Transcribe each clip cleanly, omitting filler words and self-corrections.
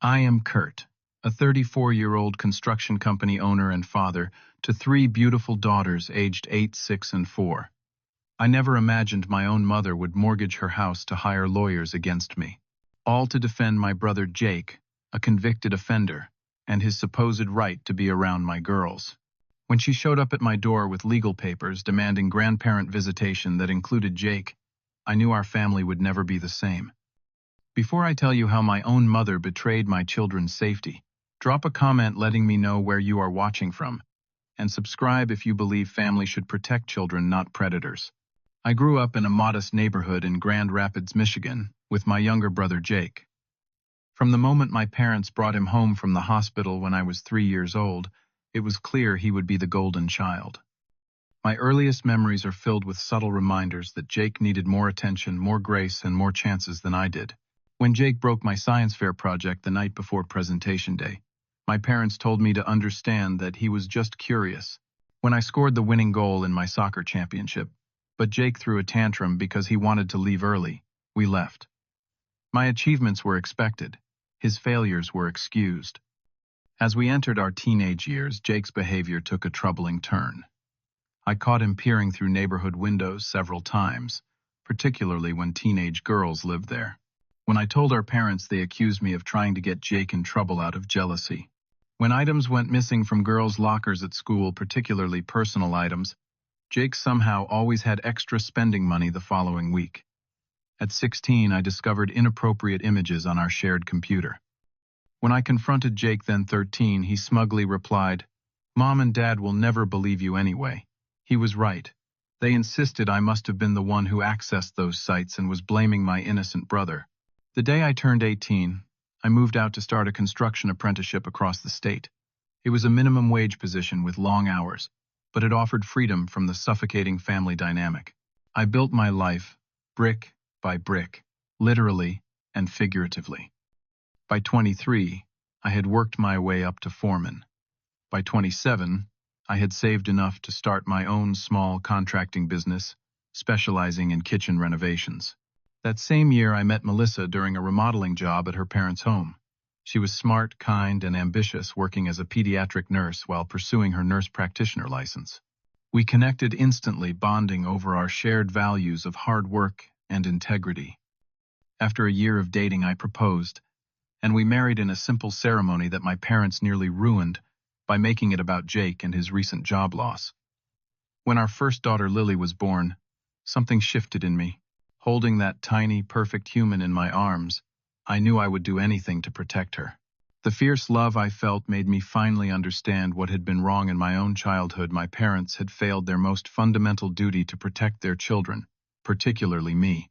I am Kurt, a 34-year-old construction company owner and father to three beautiful daughters aged 8, 6, and 4. I never imagined my own mother would mortgage her house to hire lawyers against me, all to defend my brother Jake, a convicted offender, and his supposed right to be around my girls. When she showed up at my door with legal papers demanding grandparent visitation that included Jake, I knew our family would never be the same. Before I tell you how my own mother betrayed my children's safety, drop a comment letting me know where you are watching from, and subscribe if you believe family should protect children, not predators. I grew up in a modest neighborhood in Grand Rapids, Michigan, with my younger brother Jake. From the moment my parents brought him home from the hospital when I was 3 years old, it was clear he would be the golden child. My earliest memories are filled with subtle reminders that Jake needed more attention, more grace, and more chances than I did. When Jake broke my science fair project the night before presentation day, my parents told me to understand that he was just curious. When I scored the winning goal in my soccer championship, but Jake threw a tantrum because he wanted to leave early, we left. My achievements were expected. His failures were excused. As we entered our teenage years, Jake's behavior took a troubling turn. I caught him peering through neighborhood windows several times, particularly when teenage girls lived there. When I told our parents, they accused me of trying to get Jake in trouble out of jealousy. When items went missing from girls' lockers at school, particularly personal items, Jake somehow always had extra spending money the following week. At 16, I discovered inappropriate images on our shared computer. When I confronted Jake, then 13, he smugly replied, "Mom and Dad will never believe you anyway." He was right. They insisted I must have been the one who accessed those sites and was blaming my innocent brother. The day I turned 18, I moved out to start a construction apprenticeship across the state. It was a minimum wage position with long hours, but it offered freedom from the suffocating family dynamic. I built my life, brick by brick, literally and figuratively. By 23, I had worked my way up to foreman. By 27, I had saved enough to start my own small contracting business, specializing in kitchen renovations. That same year, I met Melissa during a remodeling job at her parents' home. She was smart, kind, and ambitious, working as a pediatric nurse while pursuing her nurse practitioner license. We connected instantly, bonding over our shared values of hard work and integrity. After a year of dating, I proposed, and we married in a simple ceremony that my parents nearly ruined by making it about Jake and his recent job loss. When our first daughter Lily was born, something shifted in me. Holding that tiny, perfect human in my arms, I knew I would do anything to protect her. The fierce love I felt made me finally understand what had been wrong in my own childhood. My parents had failed their most fundamental duty to protect their children, particularly me.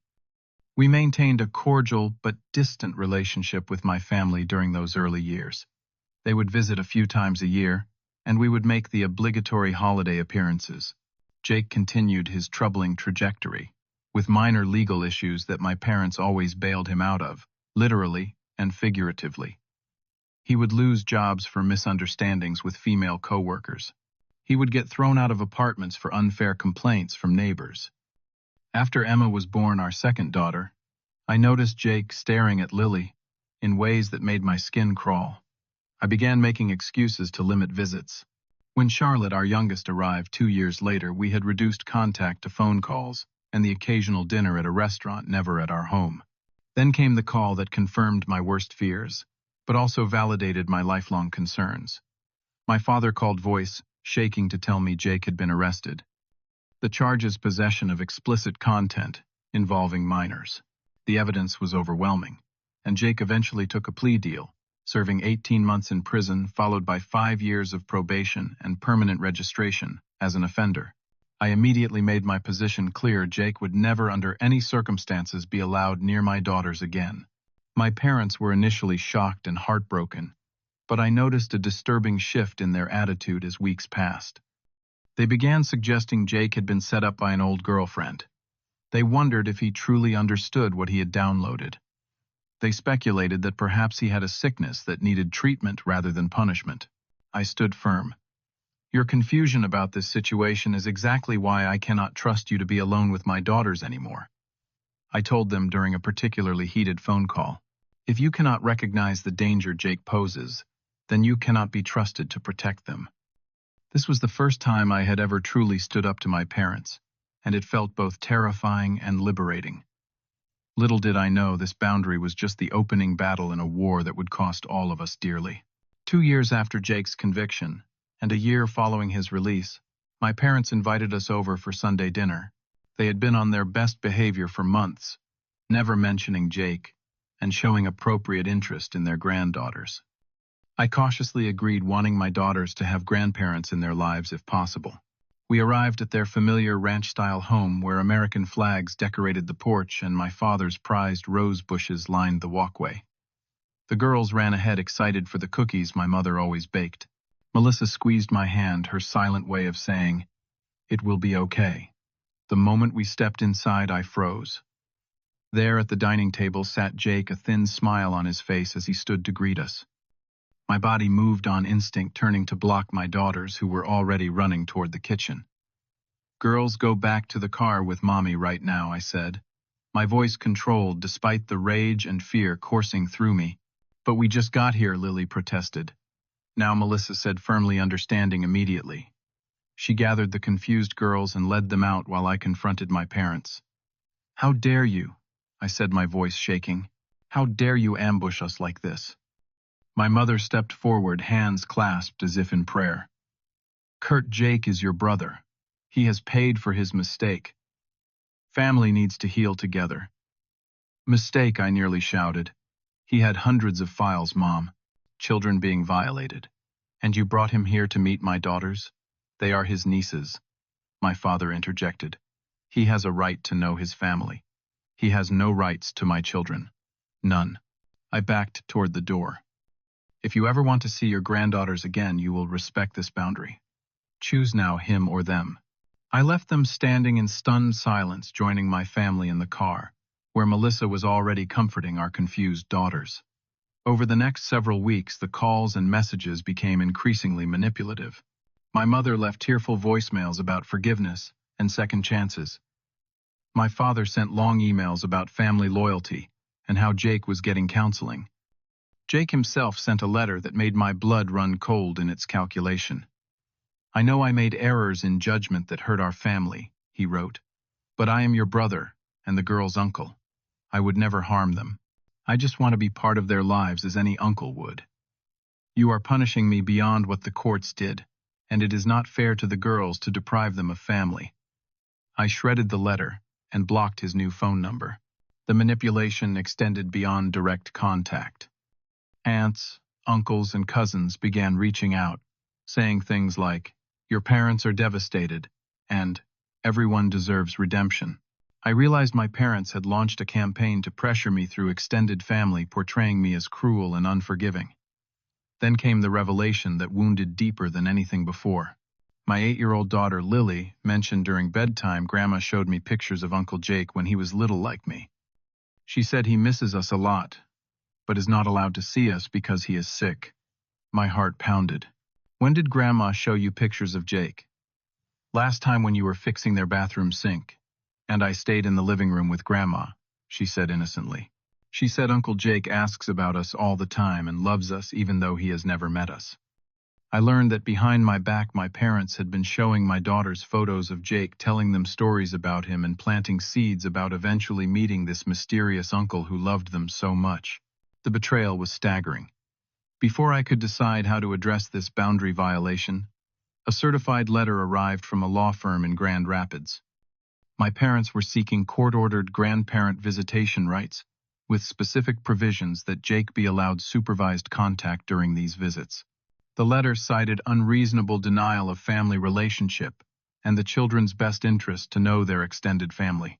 We maintained a cordial but distant relationship with my family during those early years. They would visit a few times a year, and we would make the obligatory holiday appearances. Jake continued his troubling trajectory, with minor legal issues that my parents always bailed him out of, literally and figuratively. He would lose jobs for misunderstandings with female coworkers. He would get thrown out of apartments for unfair complaints from neighbors. After Emma was born, our second daughter, I noticed Jake staring at Lily in ways that made my skin crawl. I began making excuses to limit visits. When Charlotte, our youngest, arrived 2 years later, we had reduced contact to phone calls and the occasional dinner at a restaurant, never at our home. Then came the call that confirmed my worst fears, but also validated my lifelong concerns. My father called voice, shaking, to tell me Jake had been arrested. The charges: possession of explicit content involving minors. The evidence was overwhelming, and Jake eventually took a plea deal, serving 18 months in prison, followed by 5 years of probation and permanent registration as an offender. I immediately made my position clear: Jake would never under any circumstances be allowed near my daughters again. My parents were initially shocked and heartbroken, but I noticed a disturbing shift in their attitude as weeks passed. They began suggesting Jake had been set up by an old girlfriend. They wondered if he truly understood what he had downloaded. They speculated that perhaps he had a sickness that needed treatment rather than punishment. I stood firm. Your confusion about this situation is exactly why I cannot trust you to be alone with my daughters anymore, I told them during a particularly heated phone call. If you cannot recognize the danger Jake poses, then you cannot be trusted to protect them. This was the first time I had ever truly stood up to my parents, and it felt both terrifying and liberating. Little did I know this boundary was just the opening battle in a war that would cost all of us dearly. 2 years after Jake's conviction, and a year following his release, my parents invited us over for Sunday dinner. They had been on their best behavior for months, never mentioning Jake, and showing appropriate interest in their granddaughters. I cautiously agreed, wanting my daughters to have grandparents in their lives if possible. We arrived at their familiar ranch-style home where American flags decorated the porch and my father's prized rose bushes lined the walkway. The girls ran ahead, excited for the cookies my mother always baked. Melissa squeezed my hand, her silent way of saying, "It will be okay." The moment we stepped inside, I froze. There at the dining table sat Jake, a thin smile on his face as he stood to greet us. My body moved on instinct, turning to block my daughters, who were already running toward the kitchen. "Girls, go back to the car with Mommy right now," I said, my voice controlled despite the rage and fear coursing through me. "But we just got here," Lily protested. "Now," Melissa said firmly, understanding immediately. She gathered the confused girls and led them out while I confronted my parents. "How dare you?" I said, my voice shaking. "How dare you ambush us like this?" My mother stepped forward, hands clasped as if in prayer. "Kurt, Jake is your brother. He has paid for his mistake. Family needs to heal together." "Mistake," I nearly shouted. "He had hundreds of files, Mom. Children being violated. And you brought him here to meet my daughters? They are his nieces." My father interjected. "He has a right to know his family. He has no rights to my children. None." I backed toward the door. "If you ever want to see your granddaughters again, you will respect this boundary. Choose now, him or them." I left them standing in stunned silence, joining my family in the car, where Melissa was already comforting our confused daughters. Over the next several weeks, the calls and messages became increasingly manipulative. My mother left tearful voicemails about forgiveness and second chances. My father sent long emails about family loyalty and how Jake was getting counseling. Jake himself sent a letter that made my blood run cold in its calculation. "I know I made errors in judgment that hurt our family," he wrote, "but I am your brother and the girls' uncle. I would never harm them. I just want to be part of their lives as any uncle would. You are punishing me beyond what the courts did, and it is not fair to the girls to deprive them of family." I shredded the letter and blocked his new phone number. The manipulation extended beyond direct contact. Aunts, uncles, and cousins began reaching out, saying things like, "Your parents are devastated," and "Everyone deserves redemption." I realized my parents had launched a campaign to pressure me through extended family, portraying me as cruel and unforgiving. Then came the revelation that wounded deeper than anything before. My 8-year-old daughter, Lily, mentioned during bedtime Grandma showed me pictures of Uncle Jake when he was little like me. She said he misses us a lot, but is not allowed to see us because he is sick. My heart pounded. "When did Grandma show you pictures of Jake?" "Last time when you were fixing their bathroom sink. And I stayed in the living room with Grandma," she said innocently. "She said Uncle Jake asks about us all the time and loves us even though he has never met us." I learned that behind my back my parents had been showing my daughters photos of Jake, telling them stories about him and planting seeds about eventually meeting this mysterious uncle who loved them so much. The betrayal was staggering. Before I could decide how to address this boundary violation, a certified letter arrived from a law firm in Grand Rapids. My parents were seeking court-ordered grandparent visitation rights, with specific provisions that Jake be allowed supervised contact during these visits. The letter cited unreasonable denial of family relationship and the children's best interest to know their extended family.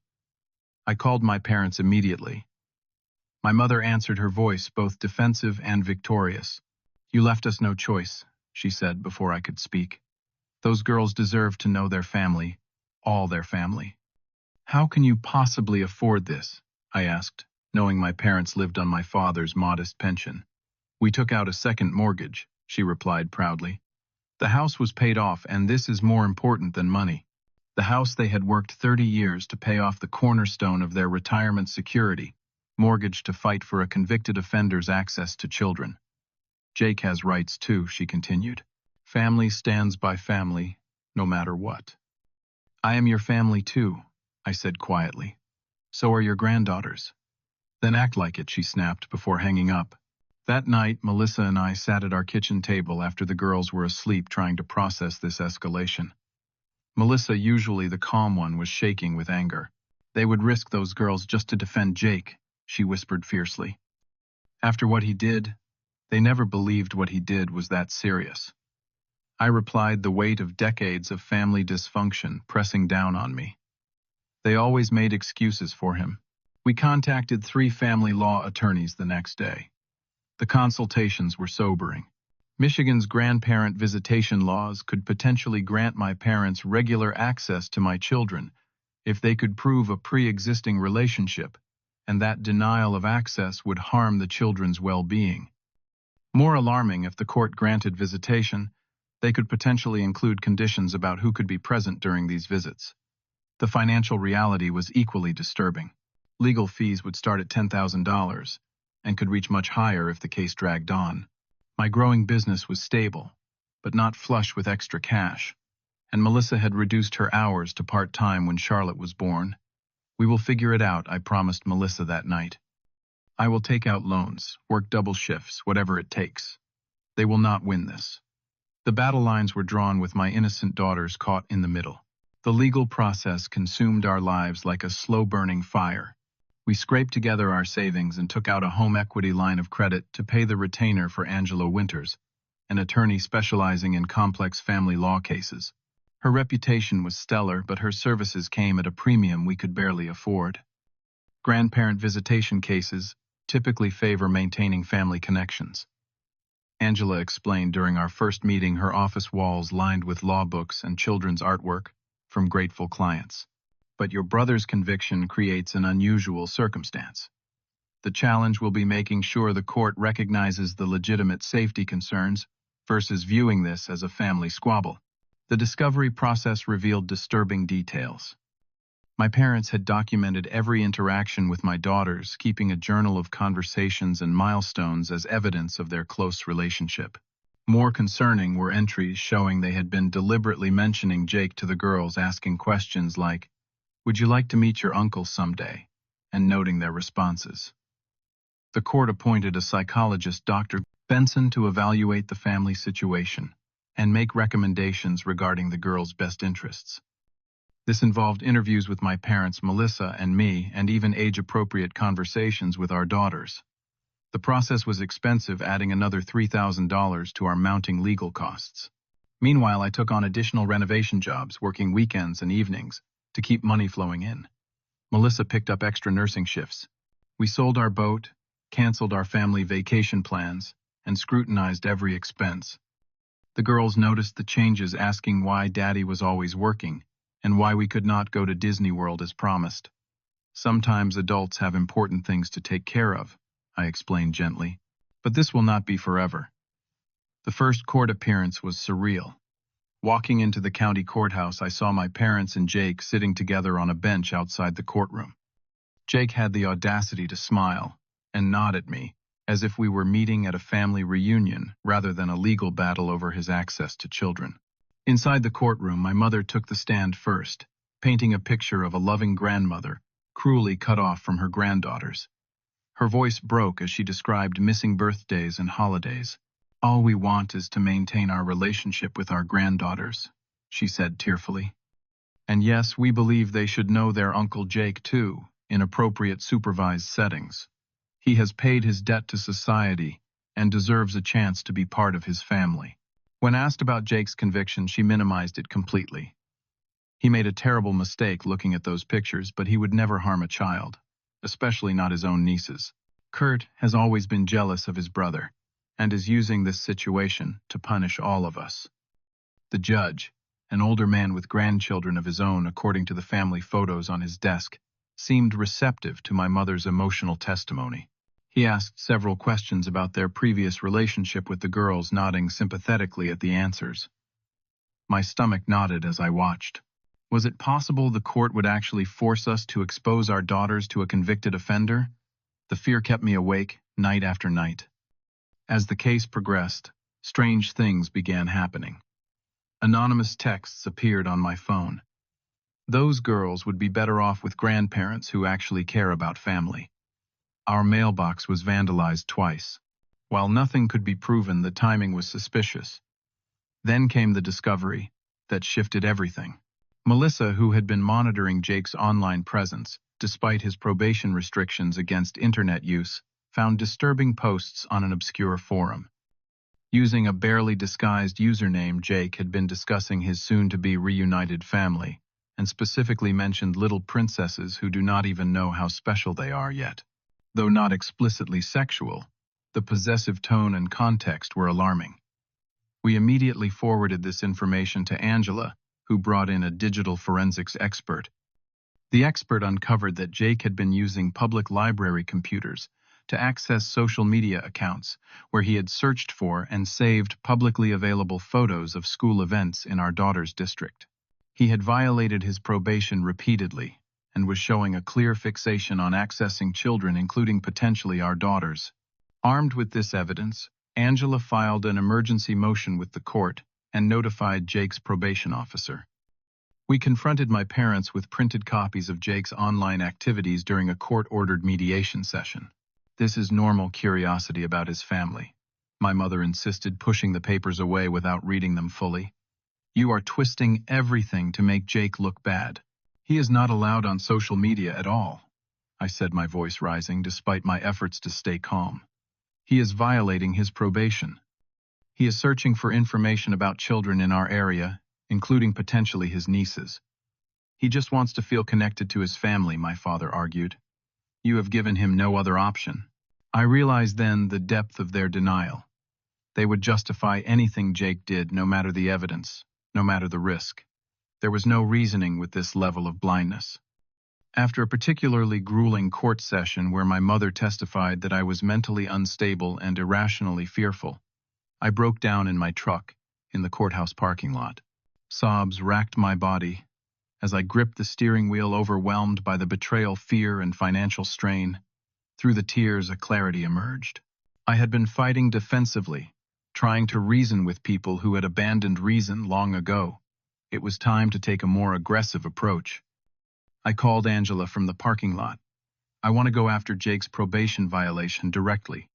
I called my parents immediately. My mother answered, her voice both defensive and victorious. "You left us no choice," she said before I could speak. "Those girls deserve to know their family, all their family." "How can you possibly afford this?" I asked, knowing my parents lived on my father's modest pension. "We took out a second mortgage," she replied proudly. "The house was paid off, and this is more important than money." The house they had worked 30 years to pay off, the cornerstone of their retirement security, mortgaged to fight for a convicted offender's access to children. Jake has rights too, she continued. Family stands by family, no matter what. I am your family too, I said quietly. So are your granddaughters. Then act like it, she snapped before hanging up. That night, Melissa and I sat at our kitchen table after the girls were asleep trying to process this escalation. Melissa, usually the calm one, was shaking with anger. They would risk those girls just to defend Jake, she whispered fiercely. After what he did, they never believed what he did was that serious. I replied, the weight of decades of family dysfunction pressing down on me. They always made excuses for him. We contacted 3 family law attorneys the next day. The consultations were sobering. Michigan's grandparent visitation laws could potentially grant my parents regular access to my children if they could prove a pre-existing relationship, and that denial of access would harm the children's well-being. More alarming, if the court granted visitation, they could potentially include conditions about who could be present during these visits. The financial reality was equally disturbing. Legal fees would start at $10,000 and could reach much higher if the case dragged on. My growing business was stable, but not flush with extra cash, and Melissa had reduced her hours to part-time when Charlotte was born. We will figure it out, I promised Melissa that night. I will take out loans, work double shifts, whatever it takes. They will not win this. The battle lines were drawn with my innocent daughters caught in the middle. The legal process consumed our lives like a slow-burning fire. We scraped together our savings and took out a home equity line of credit to pay the retainer for Angela Winters, an attorney specializing in complex family law cases. Her reputation was stellar, but her services came at a premium we could barely afford. Grandparent visitation cases typically favor maintaining family connections. Angela explained during our first meeting, her office walls lined with law books and children's artwork from grateful clients. But your brother's conviction creates an unusual circumstance. The challenge will be making sure the court recognizes the legitimate safety concerns versus viewing this as a family squabble. The discovery process revealed disturbing details. My parents had documented every interaction with my daughters, keeping a journal of conversations and milestones as evidence of their close relationship. More concerning were entries showing they had been deliberately mentioning Jake to the girls, asking questions like, "Would you like to meet your uncle someday?" and noting their responses. The court appointed a psychologist, Dr. Benson, to evaluate the family situation and make recommendations regarding the girls' best interests. This involved interviews with my parents, Melissa, and me, and even age-appropriate conversations with our daughters. The process was expensive, adding another $3,000 to our mounting legal costs. Meanwhile, I took on additional renovation jobs, working weekends and evenings to keep money flowing in. Melissa picked up extra nursing shifts. We sold our boat, canceled our family vacation plans, and scrutinized every expense. The girls noticed the changes, asking why Daddy was always working and why we could not go to Disney World as promised. Sometimes adults have important things to take care of, I explained gently, but this will not be forever. The first court appearance was surreal. Walking into the county courthouse, I saw my parents and Jake sitting together on a bench outside the courtroom. Jake had the audacity to smile and nod at me, as if we were meeting at a family reunion rather than a legal battle over his access to children. Inside the courtroom, my mother took the stand first, painting a picture of a loving grandmother, cruelly cut off from her granddaughters. Her voice broke as she described missing birthdays and holidays. "All we want is to maintain our relationship with our granddaughters," she said tearfully. "And yes, we believe they should know their Uncle Jake too, in appropriate supervised settings. He has paid his debt to society and deserves a chance to be part of his family." When asked about Jake's conviction, she minimized it completely. He made a terrible mistake looking at those pictures, but he would never harm a child, especially not his own nieces. Kurt has always been jealous of his brother and is using this situation to punish all of us. The judge, an older man with grandchildren of his own according to the family photos on his desk, seemed receptive to my mother's emotional testimony. He asked several questions about their previous relationship with the girls, nodding sympathetically at the answers. My stomach knotted as I watched. Was it possible the court would actually force us to expose our daughters to a convicted offender? The fear kept me awake night after night. As the case progressed, strange things began happening. Anonymous texts appeared on my phone. Those girls would be better off with grandparents who actually care about family. Our mailbox was vandalized twice. While nothing could be proven, the timing was suspicious. Then came the discovery that shifted everything. Melissa, who had been monitoring Jake's online presence, despite his probation restrictions against internet use, found disturbing posts on an obscure forum. Using a barely disguised username, Jake had been discussing his soon-to-be reunited family, and specifically mentioned little princesses who do not even know how special they are yet. Though not explicitly sexual, the possessive tone and context were alarming. We immediately forwarded this information to Angela, who brought in a digital forensics expert. The expert uncovered that Jake had been using public library computers to access social media accounts where he had searched for and saved publicly available photos of school events in our daughter's district. He had violated his probation repeatedly and was showing a clear fixation on accessing children, including potentially our daughters. Armed with this evidence, Angela filed an emergency motion with the court and notified Jake's probation officer. We confronted my parents with printed copies of Jake's online activities during a court-ordered mediation session. This is normal curiosity about his family. My mother insisted, pushing the papers away without reading them fully. You are twisting everything to make Jake look bad. He is not allowed on social media at all, I said, my voice rising despite my efforts to stay calm. He is violating his probation. He is searching for information about children in our area, including potentially his nieces. He just wants to feel connected to his family, my father argued. You have given him no other option. I realized then the depth of their denial. They would justify anything Jake did, no matter the evidence, no matter the risk. There was no reasoning with this level of blindness. After a particularly grueling court session where my mother testified that I was mentally unstable and irrationally fearful, I broke down in my truck in the courthouse parking lot. Sobs racked my body as I gripped the steering wheel, overwhelmed by the betrayal, fear, and financial strain. Through the tears, a clarity emerged. I had been fighting defensively, trying to reason with people who had abandoned reason long ago. It was time to take a more aggressive approach. I called Angela from the parking lot. I want to go after Jake's probation violation directly,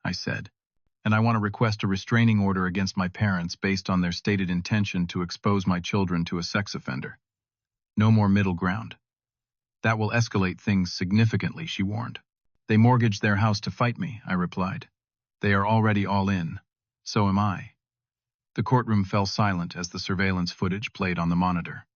I said, and I want to request a restraining order against my parents based on their stated intention to expose my children to a sex offender. No more middle ground. That will escalate things significantly, she warned. They mortgaged their house to fight me, I replied. They are already all in. So am I. The courtroom fell silent as the surveillance footage played on the monitor.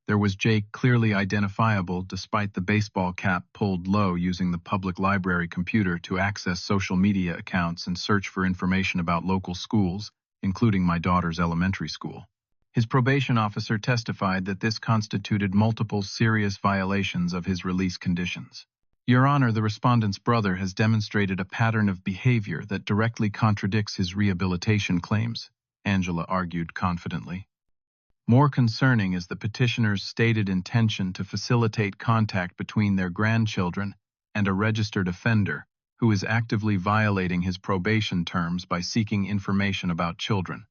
There was Jake, clearly identifiable despite the baseball cap pulled low, using the public library computer to access social media accounts and search for information about local schools, including my daughter's elementary school. His probation officer testified that this constituted multiple serious violations of his release conditions. Your Honor, the respondent's brother has demonstrated a pattern of behavior that directly contradicts his rehabilitation claims, Angela argued confidently. More concerning is the petitioner's stated intention to facilitate contact between their grandchildren and a registered offender who is actively violating his probation terms by seeking information about children.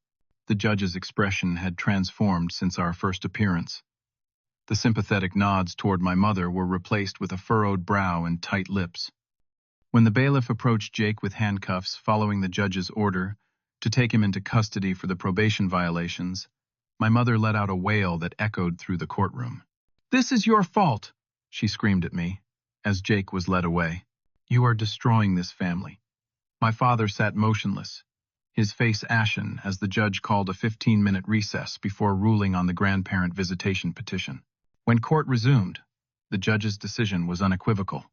The judge's expression had transformed since our first appearance. The sympathetic nods toward my mother were replaced with a furrowed brow and tight lips. When the bailiff approached Jake with handcuffs following the judge's order to take him into custody for the probation violations, my mother let out a wail that echoed through the courtroom. "This is your fault," she screamed at me, as Jake was led away. "You are destroying this family." My father sat motionless, his face ashen, as the judge called a 15-minute recess before ruling on the grandparent visitation petition. When court resumed, the judge's decision was unequivocal.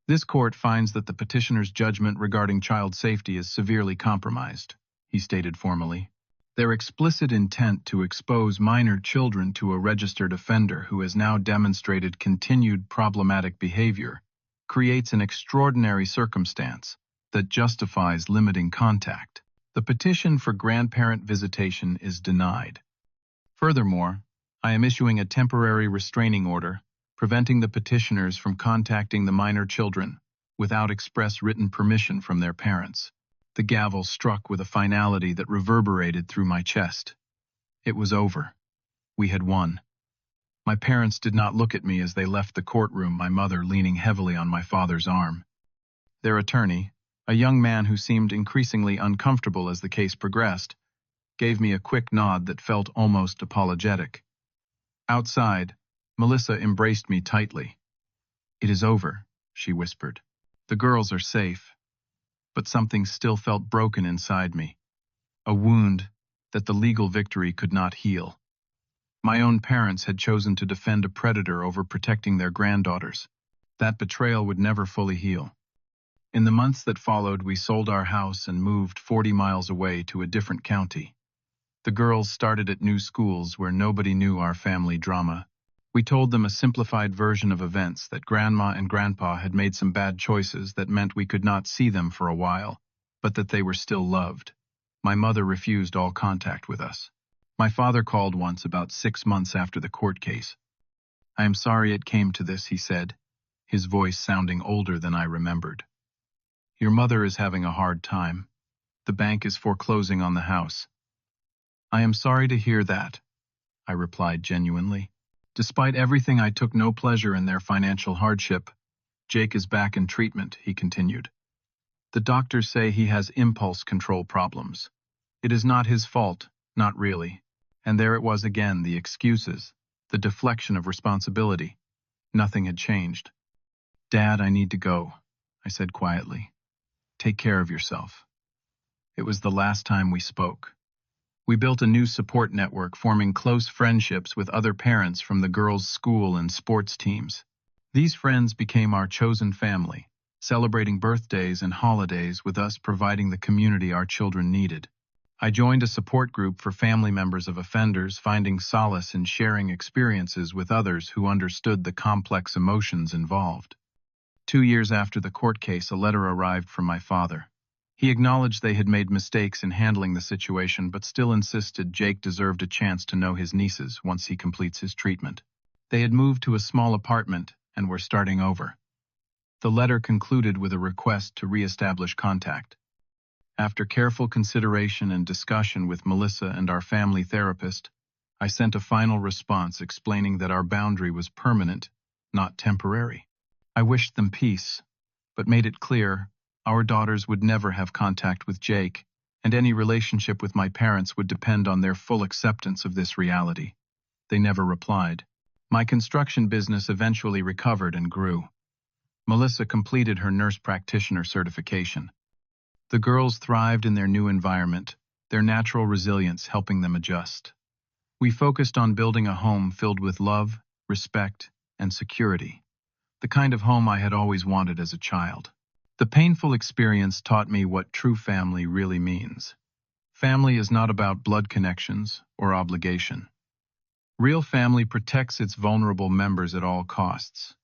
"This court finds that the petitioner's judgment regarding child safety is severely compromised," he stated formally. "Their explicit intent to expose minor children to a registered offender who has now demonstrated continued problematic behavior creates an extraordinary circumstance that justifies limiting contact. The petition for grandparent visitation is denied. Furthermore, I am issuing a temporary restraining order preventing the petitioners from contacting the minor children without express written permission from their parents. The gavel struck with a finality that reverberated through my chest. It was over. We had won. My parents did not look at me as they left the courtroom, my mother leaning heavily on my father's arm. Their attorney, a young man who seemed increasingly uncomfortable as the case progressed, gave me a quick nod that felt almost apologetic. Outside, Melissa embraced me tightly. "It is over," she whispered. "The girls are safe." But something still felt broken inside me. A wound that the legal victory could not heal. My own parents had chosen to defend a predator over protecting their granddaughters. That betrayal would never fully heal. In the months that followed, we sold our house and moved 40 miles away to a different county. The girls started at new schools where nobody knew our family drama. We told them a simplified version of events, that Grandma and Grandpa had made some bad choices that meant we could not see them for a while, but that they were still loved. My mother refused all contact with us. My father called once about 6 months after the court case. "I am sorry it came to this," he said, his voice sounding older than I remembered. "Your mother is having a hard time. The bank is foreclosing on the house." "I am sorry to hear that," I replied genuinely. "Despite everything, I took no pleasure in their financial hardship. Jake is back in treatment," he continued. "The doctors say he has impulse control problems. It is not his fault, not really." And there it was again, the excuses, the deflection of responsibility. Nothing had changed. "Dad, I need to go," I said quietly. "Take care of yourself." It was the last time we spoke. We built a new support network, forming close friendships with other parents from the girls' school and sports teams. These friends became our chosen family, celebrating birthdays and holidays with us, providing the community our children needed. I joined a support group for family members of offenders, finding solace in sharing experiences with others who understood the complex emotions involved. 2 years after the court case, a letter arrived from my father. He acknowledged they had made mistakes in handling the situation, but still insisted Jake deserved a chance to know his nieces once he completes his treatment. They had moved to a small apartment and were starting over. The letter concluded with a request to reestablish contact. After careful consideration and discussion with Melissa and our family therapist, I sent a final response explaining that our boundary was permanent, not temporary. I wished them peace, but made it clear our daughters would never have contact with Jake, and any relationship with my parents would depend on their full acceptance of this reality. They never replied. My construction business eventually recovered and grew. Melissa completed her nurse practitioner certification. The girls thrived in their new environment, their natural resilience helping them adjust. We focused on building a home filled with love, respect, and security, the kind of home I had always wanted as a child. The painful experience taught me what true family really means. Family is not about blood connections or obligation. Real family protects its vulnerable members at all costs.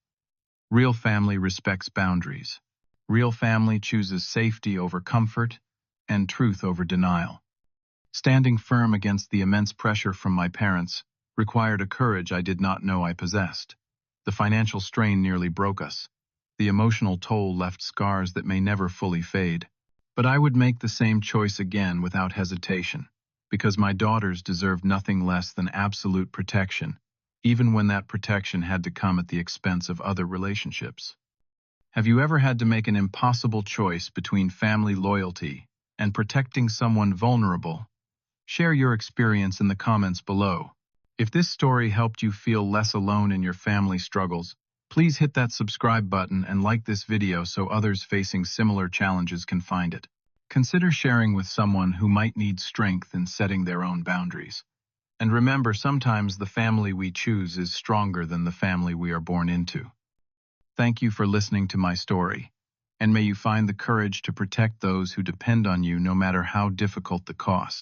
Real family respects boundaries. Real family chooses safety over comfort and truth over denial. Standing firm against the immense pressure from my parents required a courage I did not know I possessed. The financial strain nearly broke us. The emotional toll left scars that may never fully fade. But I would make the same choice again without hesitation, because my daughters deserved nothing less than absolute protection, even when that protection had to come at the expense of other relationships. Have you ever had to make an impossible choice between family loyalty and protecting someone vulnerable? Share your experience in the comments below. If this story helped you feel less alone in your family struggles, please hit that subscribe button and like this video so others facing similar challenges can find it. Consider sharing with someone who might need strength in setting their own boundaries. And remember, sometimes the family we choose is stronger than the family we are born into. Thank you for listening to my story, and may you find the courage to protect those who depend on you no matter how difficult the cost.